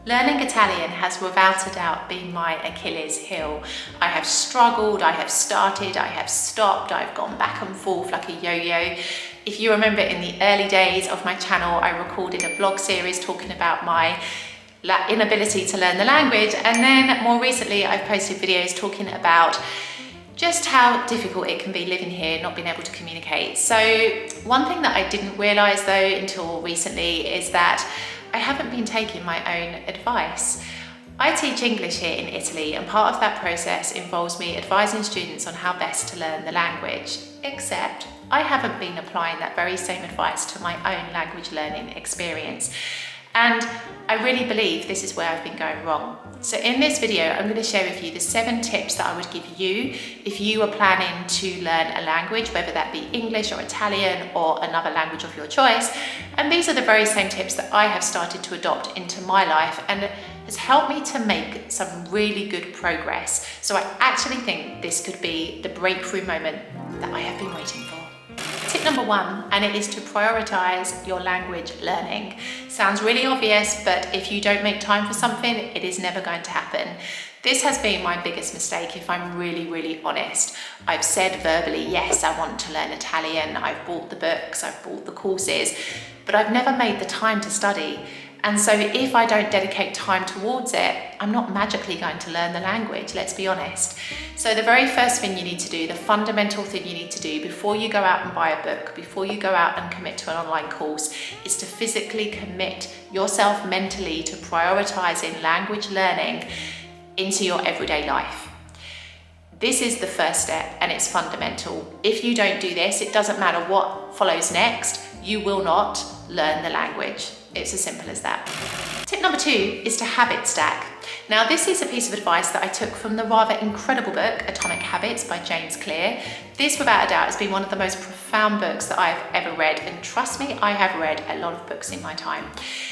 Learning Italian has without a doubt been my Achilles heel. I have struggled, I have started, I have stopped, I've gone back and forth like a yo-yo. If you remember in the early days of my channel, I recorded a vlog series talking about my inability to learn the language, and then more recently I've posted videos talking about just how difficult it can be living here, not being able to communicate. So one thing that I didn't realise though until recently is that I haven't been taking my own advice. I teach English here in Italy, and part of that process involves me advising students on how best to learn the language, except I haven't been applying that very same advice to my own language learning experience. And I really believe this is where I've been going wrong. So in this video, I'm going to share with you the 7 tips that I would give you if you are planning to learn a language, whether that be English or Italian or another language of your choice. And these are the very same tips that I have started to adopt into my life, and it has helped me to make some really good progress. So I actually think this could be the breakthrough moment that I have been waiting for. Tip number 1, and it is to prioritize your language learning. Sounds really obvious, but if you don't make time for something, it is never going to happen. This has been my biggest mistake, if I'm really honest. I've said verbally, yes, I want to learn Italian, I've bought the books, I've bought the courses, but I've never made the time to study. And so if I don't dedicate time towards it, I'm not magically going to learn the language, let's be honest. So the very first thing you need to do, the fundamental thing you need to do before you go out and buy a book, before you go out and commit to an online course, is to physically commit yourself mentally to prioritizing language learning into your everyday life. This is the first step, and it's fundamental. If you don't do this, it doesn't matter what follows next, you will not learn the language. It's as simple as that. Tip number 2 is to habit stack. Now, this is a piece of advice that I took from the rather incredible book, Atomic Habits by James Clear. This, without a doubt, has been one of the most profound books that I've ever read. And trust me, I have read a lot of books in my time.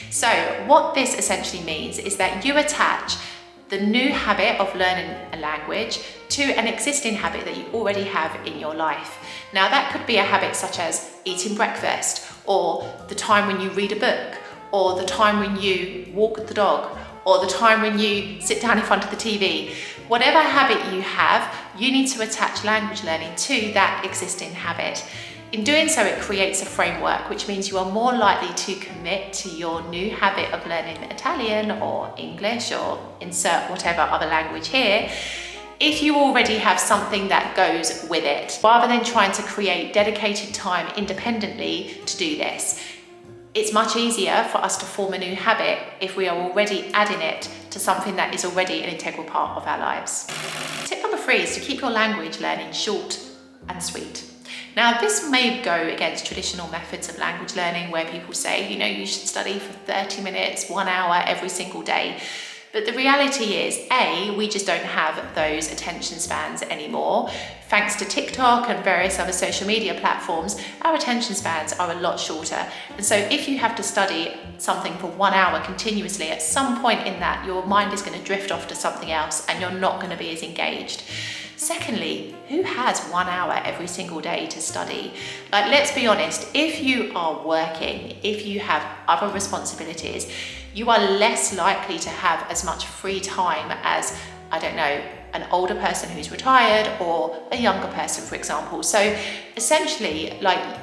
So what this essentially means is that you attach the new habit of learning a language to an existing habit that you already have in your life. Now, that could be a habit such as eating breakfast, or the time when you read a book, or the time when you walk the dog, or the time when you sit down in front of the TV. Whatever habit you have, you need to attach language learning to that existing habit. In doing so, it creates a framework, which means you are more likely to commit to your new habit of learning Italian or English, or insert whatever other language here, if you already have something that goes with it, rather than trying to create dedicated time independently to do this. It's much easier for us to form a new habit if we are already adding it to something that is already an integral part of our lives. Tip number 3 is to keep your language learning short and sweet. Now, this may go against traditional methods of language learning where people say, you should study for 30 minutes, 1 hour every single day. But the reality is, A, we just don't have those attention spans anymore. Thanks to TikTok and various other social media platforms, our attention spans are a lot shorter. And so if you have to study something for 1 hour continuously, at some point in that, your mind is going to drift off to something else and you're not going to be as engaged. Secondly, who has 1 hour every single day to study? Like, let's be honest, if you are working, if you have other responsibilities, you are less likely to have as much free time as, I don't know, an older person who's retired or a younger person, for example. So essentially,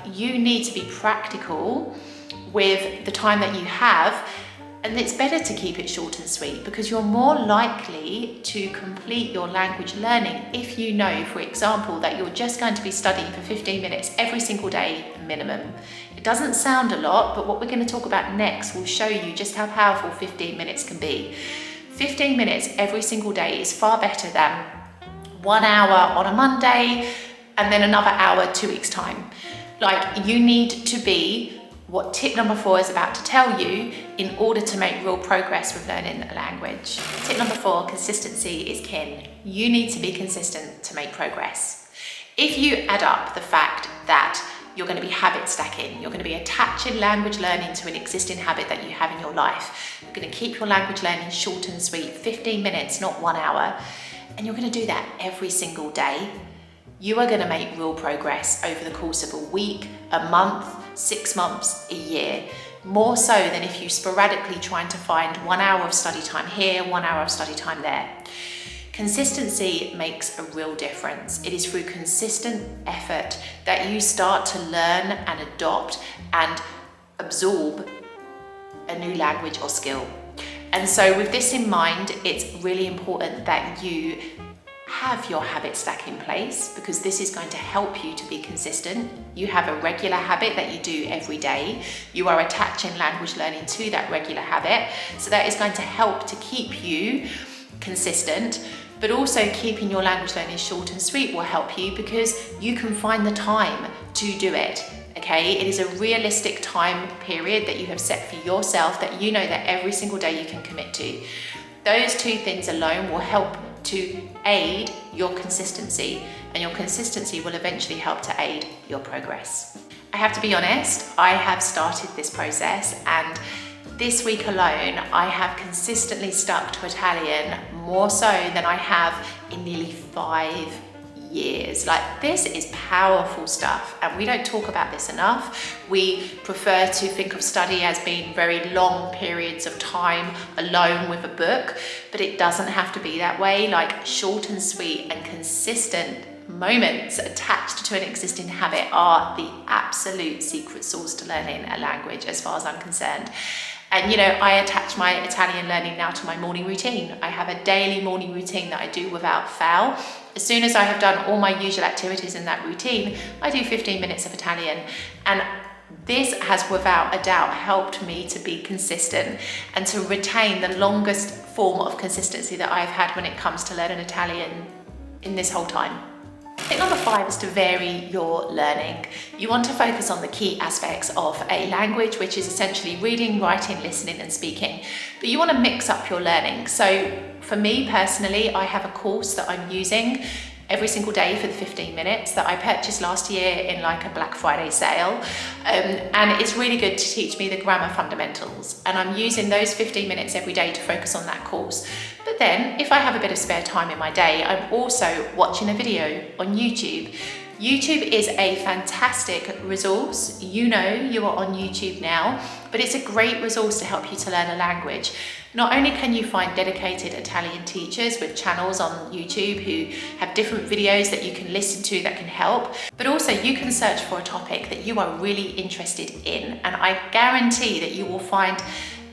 you need to be practical with the time that you have. And it's better to keep it short and sweet, because you're more likely to complete your language learning if you know, for example, that you're just going to be studying for 15 minutes every single day minimum. It doesn't sound a lot, but what we're going to talk about next will show you just how powerful 15 minutes can be. 15 minutes every single day is far better than 1 hour on a Monday and then another hour 2 weeks' time. You need to be what tip number 4 is about to tell you in order to make real progress with learning a language. Tip number 4, consistency is king. You need to be consistent to make progress. If you add up the fact that you're going to be habit stacking, you're going to be attaching language learning to an existing habit that you have in your life, you're going to keep your language learning short and sweet, 15 minutes, not 1 hour, and you're going to do that every single day, you are going to make real progress over the course of a week, a month, 6 months, a year. more so than if you sporadically trying to find 1 hour of study time here, 1 hour of study time there. Consistency makes a real difference. It is through consistent effort that you start to learn and adopt and absorb a new language or skill. And so with this in mind, it's really important that you have your habit stack in place, because this is going to help you to be consistent. You have a regular habit that you do every day. You are attaching language learning to that regular habit. So that is going to help to keep you consistent, but also keeping your language learning short and sweet will help you because you can find the time to do it. Okay, it is a realistic time period that you have set for yourself that you know that every single day you can commit to. Those two things alone will help to aid your consistency, and your consistency will eventually help to aid your progress. I have to be honest, I have started this process, and this week alone I have consistently stuck to Italian more so than I have in nearly 5 years. Like, this is powerful stuff, and we don't talk about this enough. We prefer to think of study as being very long periods of time alone with a book, but it doesn't have to be that way. Like, short and sweet and consistent moments attached to an existing habit are the absolute secret sauce to learning a language, as far as I'm concerned. And you know, I attach my Italian learning now to my morning routine. I have a daily morning routine that I do without fail. As soon as I have done all my usual activities in that routine, I do 15 minutes of Italian. And this has without a doubt helped me to be consistent and to retain the longest form of consistency that I've had when it comes to learning Italian in this whole time. Tip number 5 is to vary your learning. You want to focus on the key aspects of a language, which is essentially reading, writing, listening, and speaking. But you want to mix up your learning. So for me personally, I have a course that I'm using every single day for the 15 minutes that I purchased last year in like a Black Friday sale. And it's really good to teach me the grammar fundamentals. And I'm using those 15 minutes every day to focus on that course. But then if I have a bit of spare time in my day, I'm also watching a video on YouTube. YouTube is a fantastic resource. You know you are on YouTube now, but it's a great resource to help you to learn a language. Not only can you find dedicated Italian teachers with channels on YouTube who have different videos that you can listen to that can help, but also you can search for a topic that you are really interested in, and I guarantee that you will find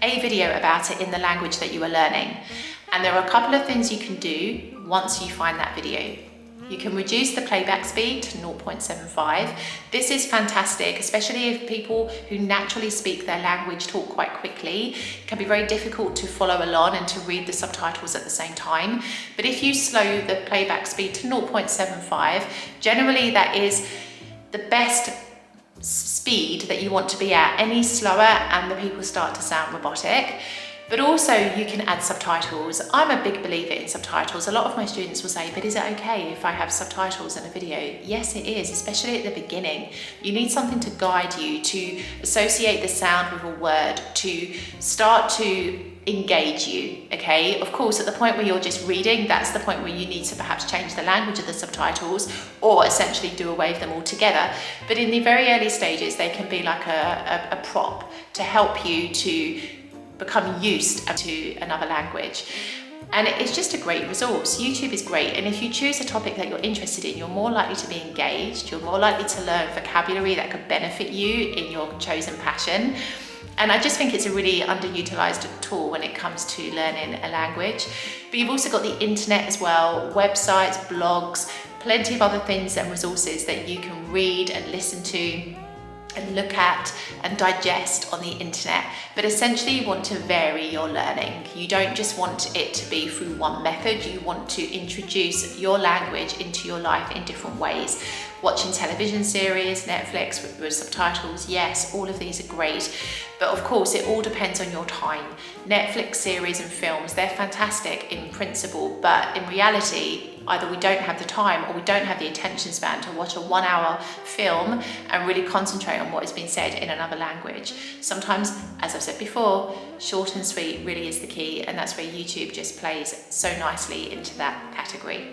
a video about it in the language that you are learning. And there are a couple of things you can do once you find that video. You can reduce the playback speed to 0.75. This is fantastic, especially if people who naturally speak their language talk quite quickly. It can be very difficult to follow along and to read the subtitles at the same time. But if you slow the playback speed to 0.75, generally that is the best speed that you want to be at. Any slower and the people start to sound robotic. But also you can add subtitles. I'm a big believer in subtitles. A lot of my students will say, but is it okay if I have subtitles in a video? Yes, it is, especially at the beginning. You need something to guide you, to associate the sound with a word, to start to engage you, okay? Of course, at the point where you're just reading, that's the point where you need to perhaps change the language of the subtitles or essentially do away with them altogether. But in the very early stages, they can be like a prop to help you to become used to another language. And it's just a great resource. YouTube is great, and if you choose a topic that you're interested in, you're more likely to be engaged, you're more likely to learn vocabulary that could benefit you in your chosen passion. And I just think it's a really underutilized tool when it comes to learning a language. But you've also got the internet as well, websites, blogs, plenty of other things and resources that you can read and listen to and look at and digest on the internet. But essentially you want to vary your learning. You don't just want it to be through one method, you want to introduce your language into your life in different ways. Watching television series, Netflix with subtitles, yes, all of these are great. But of course, it all depends on your time. Netflix series and films, they're fantastic in principle, but in reality, either we don't have the time or we don't have the attention span to watch a 1 hour film and really concentrate on what is being said in another language. Sometimes, as I've said before, short and sweet really is the key, and that's where YouTube just plays so nicely into that category.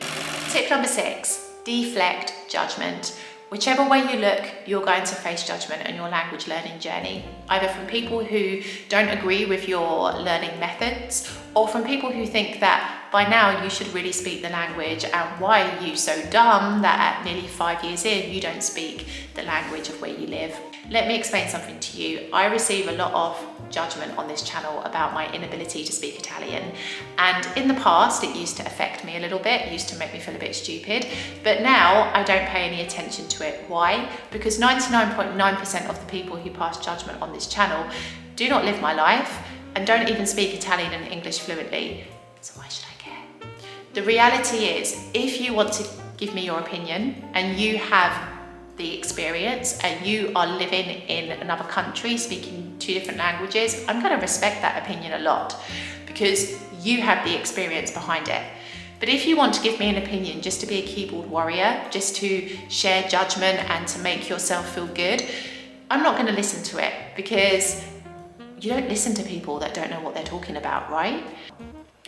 Tip number 6. Deflect judgment. Whichever way you look, you're going to face judgment on your language learning journey, either from people who don't agree with your learning methods, or from people who think that by now you should really speak the language, and why are you so dumb that at nearly 5 years in you don't speak the language of where you live. Let me explain something to you. I receive a lot of judgment on this channel about my inability to speak Italian, and in the past it used to affect me a little bit, it used to make me feel a bit stupid, but now I don't pay any attention to it. Why? Because 99.9% of the people who pass judgment on this channel do not live my life and don't even speak Italian and English fluently, so why should I care? The reality is, if you want to give me your opinion and you have the experience and you are living in another country speaking 2 different languages, I'm going to respect that opinion a lot because you have the experience behind it. But if you want to give me an opinion just to be a keyboard warrior, just to share judgment and to make yourself feel good, I'm not going to listen to it, because you don't listen to people that don't know what they're talking about, right?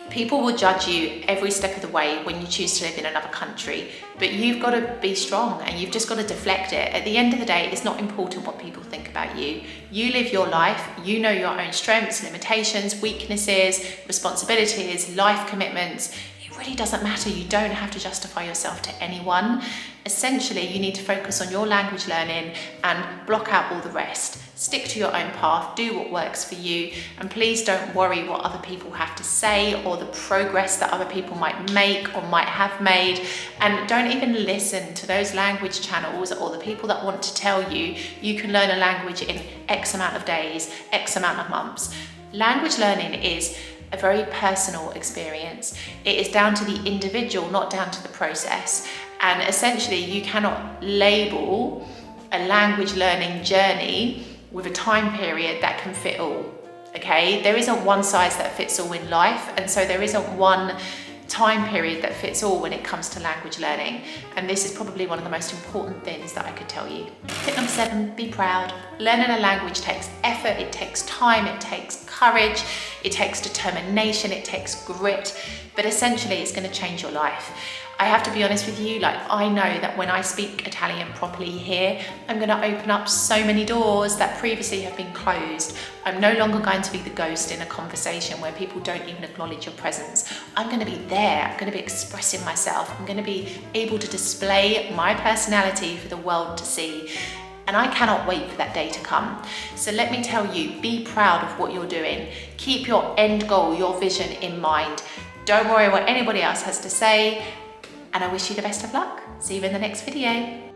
People will judge you every step of the way when you choose to live in another country, but you've got to be strong and you've just got to deflect it. At the end of the day, it's not important what people think about you. You live your life, you know your own strengths, limitations, weaknesses, responsibilities, life commitments. It really doesn't matter. You don't have to justify yourself to anyone. Essentially, you need to focus on your language learning and block out all the rest. Stick to your own path, do what works for you, and please don't worry what other people have to say or the progress that other people might make or might have made. And don't even listen to those language channels or the people that want to tell you you can learn a language in X amount of days, X amount of months. Language learning is a very personal experience. It is down to the individual, not down to the process. And essentially, you cannot label a language learning journey with a time period that can fit all, okay? There isn't one size that fits all in life, and so there isn't one time period that fits all when it comes to language learning. And this is probably one of the most important things that I could tell you. Tip number 7, be proud. Learning a language takes effort, it takes time, it takes courage, it takes determination, it takes grit, but essentially it's going to change your life. I have to be honest with you, I know that when I speak Italian properly here, I'm going to open up so many doors that previously have been closed. I'm no longer going to be the ghost in a conversation where people don't even acknowledge your presence. I'm going to be there, I'm going to be expressing myself, I'm going to be able to display my personality for the world to see. And I cannot wait for that day to come. So let me tell you, be proud of what you're doing. Keep your end goal, your vision in mind. Don't worry what anybody else has to say. And I wish you the best of luck. See you in the next video.